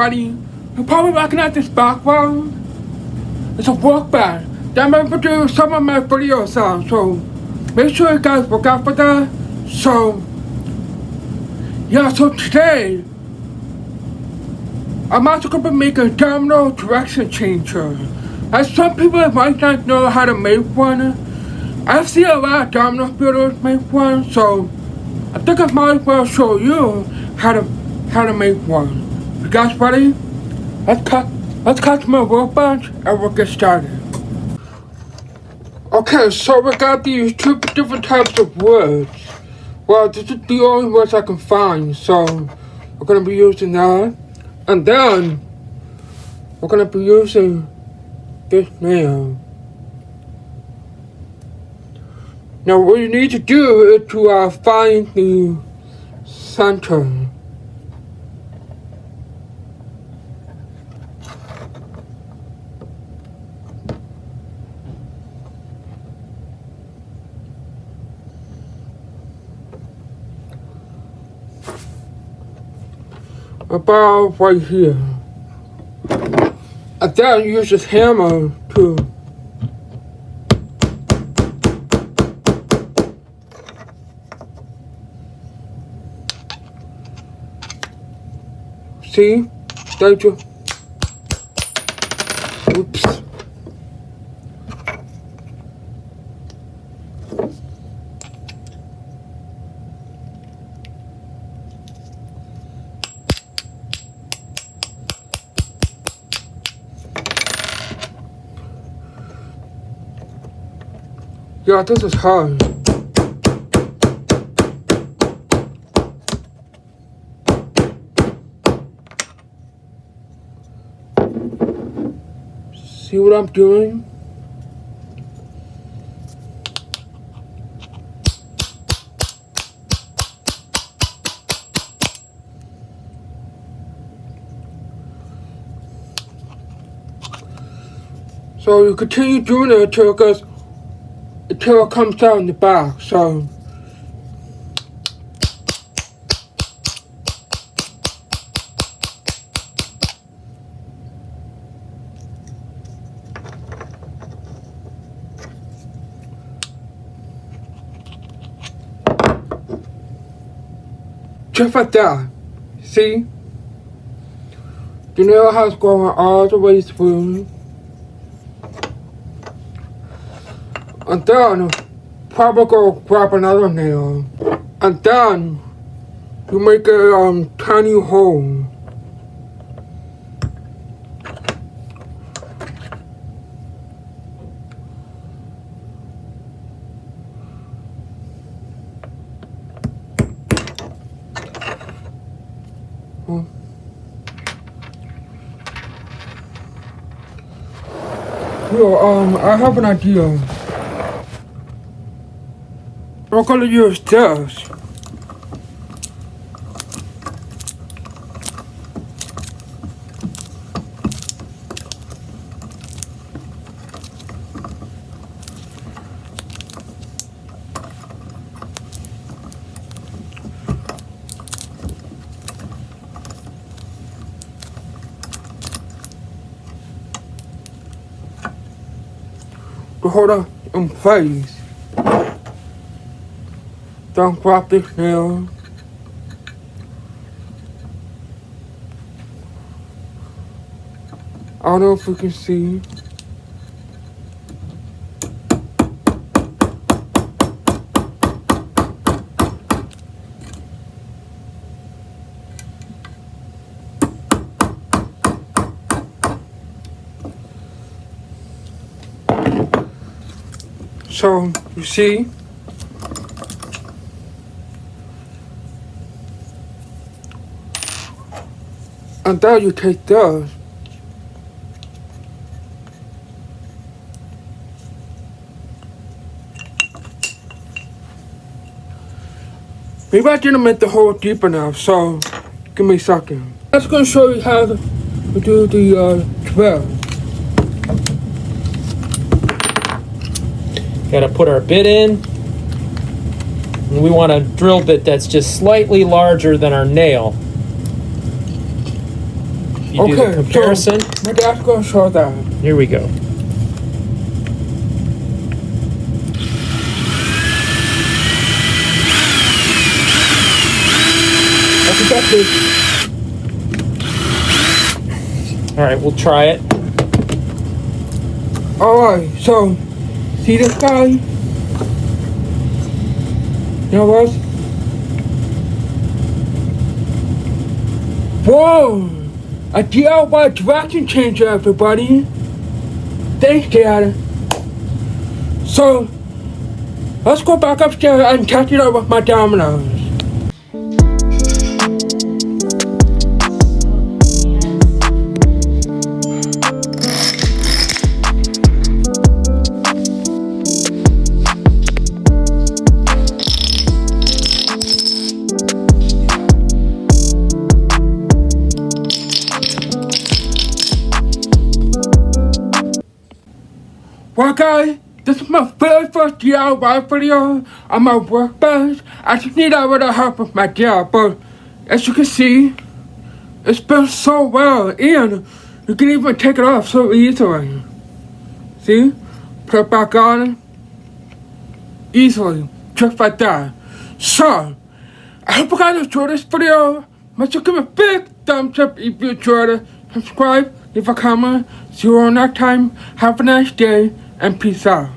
buddy, you're probably recognize this background. It's a work band that I produce some of my videos on, so make sure you guys look out for that. So, yeah, so today, I'm also going to be making a domino direction changer. As some people might not know how to make one, I've seen a lot of domino builders make one, so I think I might as well show you how to make one. You guys ready? Let's cut my workbench and we'll get started. Okay, so we got these two different types of woods. Well, this is the only woods I can find, so we're gonna be using that. And then we're gonna be using this nail. Now what you need to do is to find the center. About right here. And then use this hammer to see? Thank you. Oops. Yeah, this is hard. See what I'm doing? So you continue doing it until it comes down the back. So just like that. See? The nail has going all the way through. And then probably go grab another nail. And then you make a tiny hole. I have an idea. We're gonna use this. To hold it in place. Don't grab this nail. I don't know if you can see. So, you see? And then you take this. Maybe I didn't make the hole deep enough, so give me a second. I'm just gonna show you how to do the drill. Gotta put our bit in. And we want a drill bit that's just slightly larger than our nail. you do the comparison. So my dad's gonna show that. Here we go. I think that's it. All right, we'll try it. Alright, so see this guy? You know what? Whoa! A DIY direction changer, everybody! Thanks, Dad. So, let's go back upstairs and test it out with my dominoes. Well guys, this is my very first DIY video on my workbench. I just need a little help with my dad, but as you can see, it's built so well and you can even take it off so easily. See? Put it back on easily, just like that. So, I hope you guys enjoyed this video. Make sure to give me a big thumbs up if you enjoyed it. Subscribe, leave a comment. See you all next time. Have a nice day and peace out.